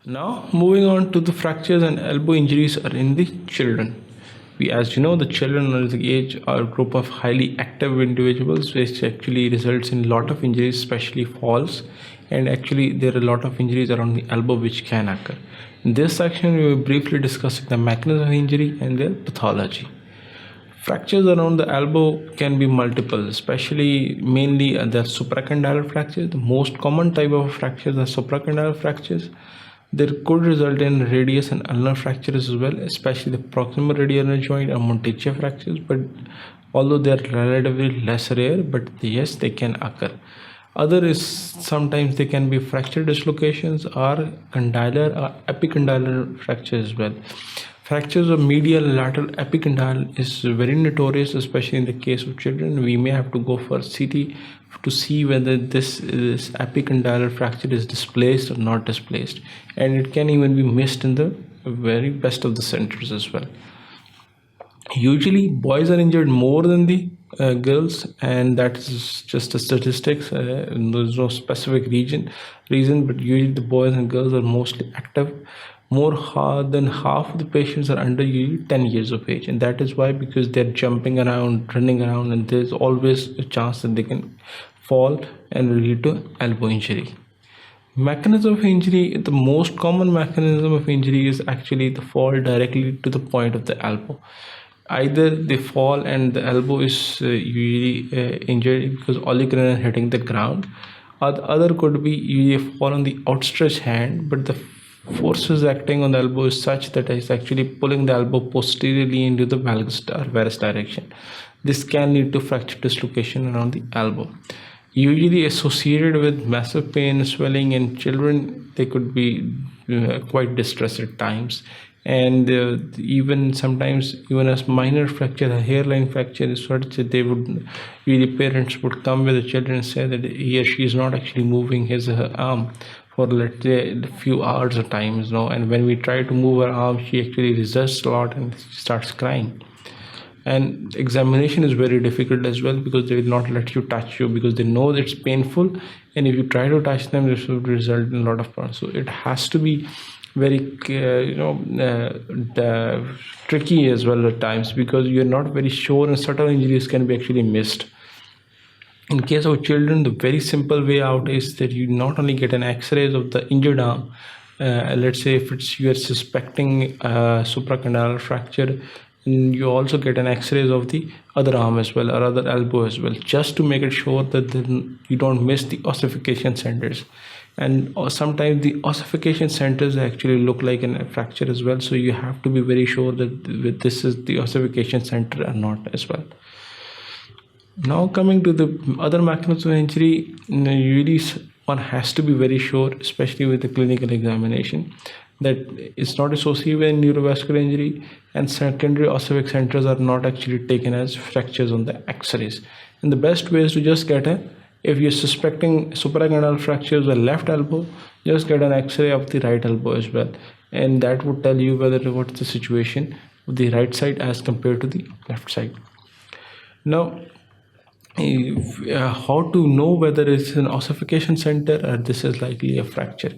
Now, moving on to the fractures and elbow injuries are in the children. As you know, the children under the age are a group of highly active individuals, which actually results in a lot of injuries, especially falls. And actually, there are a lot of injuries around the elbow which can occur. In this section, we will briefly discuss the mechanism of injury and their pathology. Fractures around the elbow can be multiple, especially mainly the supracondylar fractures. The most common type of fractures are supracondylar fractures. There could result in radius and ulnar fractures as well, especially the proximal radial joint or Monticchia fractures. But although they are relatively less rare, but yes, they can occur. Other is sometimes they can be fracture dislocations or condylar or epicondylar fractures as well. Fractures of medial lateral epicondyle is very notorious, especially in the case of children. We may have to go for CT to see whether this epicondylar fracture is displaced or not displaced, and it can even be missed in the very best of the centers as well. Usually boys are injured more than the girls, and that is just a statistics. There's no specific reason, but usually the boys and girls are mostly active. More than half of the patients are under 10 years of age, and that is why, because they're jumping around, running around, and there's always a chance that they can fall and lead to elbow injury. Mechanism of injury, the most common mechanism of injury is actually the fall directly to the point of the elbow. Either they fall and the elbow is usually injured because olecranon hitting the ground, or the other could be usually fall on the outstretched hand, but the forces acting on the elbow is such that it's actually pulling the elbow posteriorly into the valgus or varus direction. This can lead to fracture dislocation around the elbow. Usually associated with massive pain, swelling in children, they could be quite distressed at times. And even sometimes, even as minor fracture, a hairline fracture is such that they would, really parents would come with the children and say that he or she is not actually moving his or her arm for, let's say, a few hours at times, and when we try to move her arm, she actually resists a lot and starts crying. And examination is very difficult as well, because they will not let you touch you because they know that it's painful, and if you try to touch them, this will result in a lot of problems. So it has to be very tricky as well at times, because you're not very sure, and subtle injuries can be actually missed. In case of children, the very simple way out is that you not only get an x-rays of the injured arm, let's say if you are suspecting supracondylar fracture, and you also get an x-rays of the other arm as well, or other elbow as well, just to make it sure that you don't miss the ossification centers. And sometimes the ossification centers actually look like a fracture as well, so you have to be very sure that this is the ossification center or not as well. Now coming to the other mechanisms of injury, usually one has to be very sure, especially with the clinical examination, that it's not associated with neurovascular injury, and secondary ossific centers are not actually taken as fractures on the x-rays. And the best way is to just get if you're suspecting supracondylar fractures of the left elbow, just get an x-ray of the right elbow as well, and that would tell you what's the situation of the right side as compared to the left side. Now, how to know whether it's an ossification center or this is likely a fracture?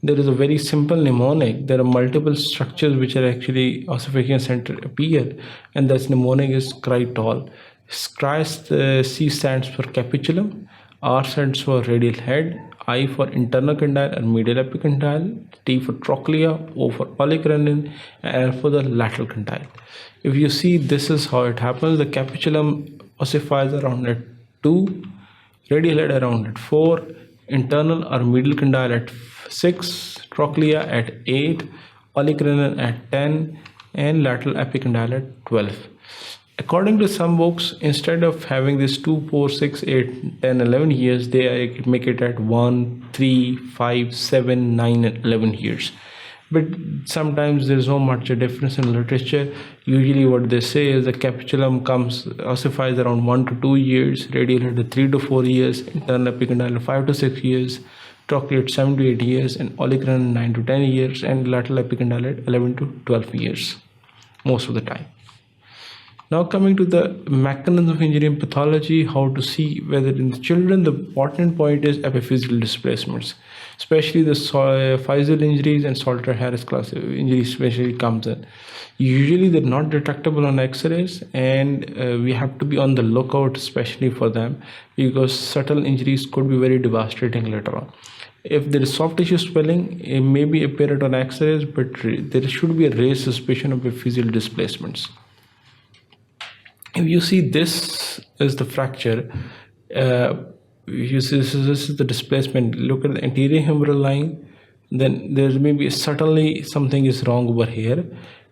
There is a very simple mnemonic. There are multiple structures which are actually ossification center appear, and that mnemonic is cry tall. C stands for capitellum, R stands for radial head, I for internal condyle or medial epicondyle, T for trochlea, O for olecranon, and L for the lateral condyle. If you see, this is how it happens. The capitellum ossifies around at 2, radial head around at 4, internal or medial condyle at 6, trochlea at 8, olecranon at 10, and lateral epicondyle at 12. According to some books, instead of having this 2, 4, 6, 8, 10, 11 years, they make it at 1, 3, 5, 7, 9, and 11 years. But sometimes there's no much a difference in literature. Usually what they say is the capitellum ossifies around 1 to 2 years, radial head 3 to 4 years, internal epicondyle 5 to 6 years, trochlea 7 to 8 years, and olecranon 9 to 10 years, and lateral epicondyle 11 to 12 years most of the time. Now coming to the mechanism of injury and pathology, how to see whether in the children, the important point is epiphyseal displacements, especially the physeal injuries and Salter-Harris class injuries especially comes in. Usually they're not detectable on x-rays, and we have to be on the lookout especially for them, because subtle injuries could be very devastating later on. If there is soft tissue swelling, it may be apparent on x-rays, but there should be a raised suspicion of epiphyseal displacements. If you see, this is the fracture. You see, this is the displacement. Look at the anterior humeral line. Then there's maybe subtly something is wrong over here.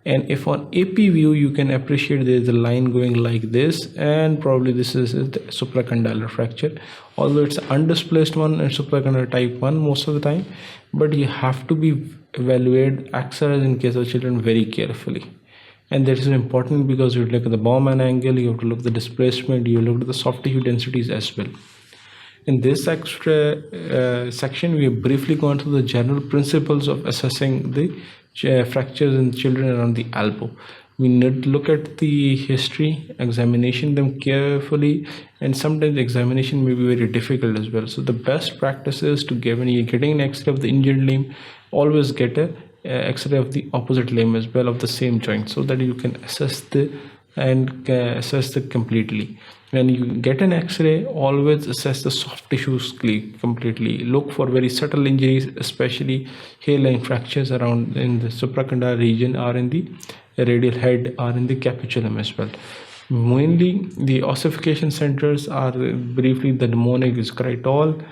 And if on AP view, you can appreciate there's a line going like this, and probably this is the supracondylar fracture. Although it's undisplaced one and supracondylar type 1 most of the time, but you have to be evaluate axis in case of children very carefully. And that is important because you look at the Bowman angle, you have to look at the displacement, you look at the soft tissue densities as well. In this extra section, we have briefly gone through the general principles of assessing the fractures in children around the elbow. We need to look at the history, examination them carefully, and sometimes the examination may be very difficult as well. So the best practice is to give, when you're getting an x-ray of the injured limb, always get a x-ray of the opposite limb as well, of the same joint, so that you can assess the completely. When you get an x-ray, always assess the soft tissues completely. Look for very subtle injuries, especially hairline fractures around in the supracondylar region, or in the radial head, or in the capitellum as well. Mainly the ossification centers are briefly the mnemonic is Critol.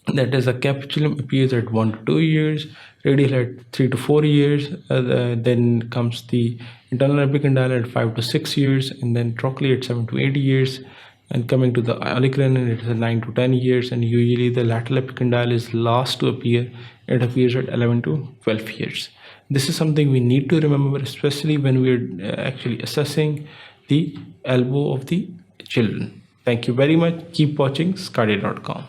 That is, a capitellum appears at 1 to 2 years, radial head 3 to 4 years, then comes the internal epicondylar at 5 to 6 years, and then trochlear at 7 to 8 years, and coming to the Olecranon, it is 9 to 10 years, and usually the lateral epicondyle is last to appear. It appears at 11 to 12 years. This is something we need to remember, especially when we're actually assessing the elbow of the children. Thank you very much. Keep watching sqadia.com.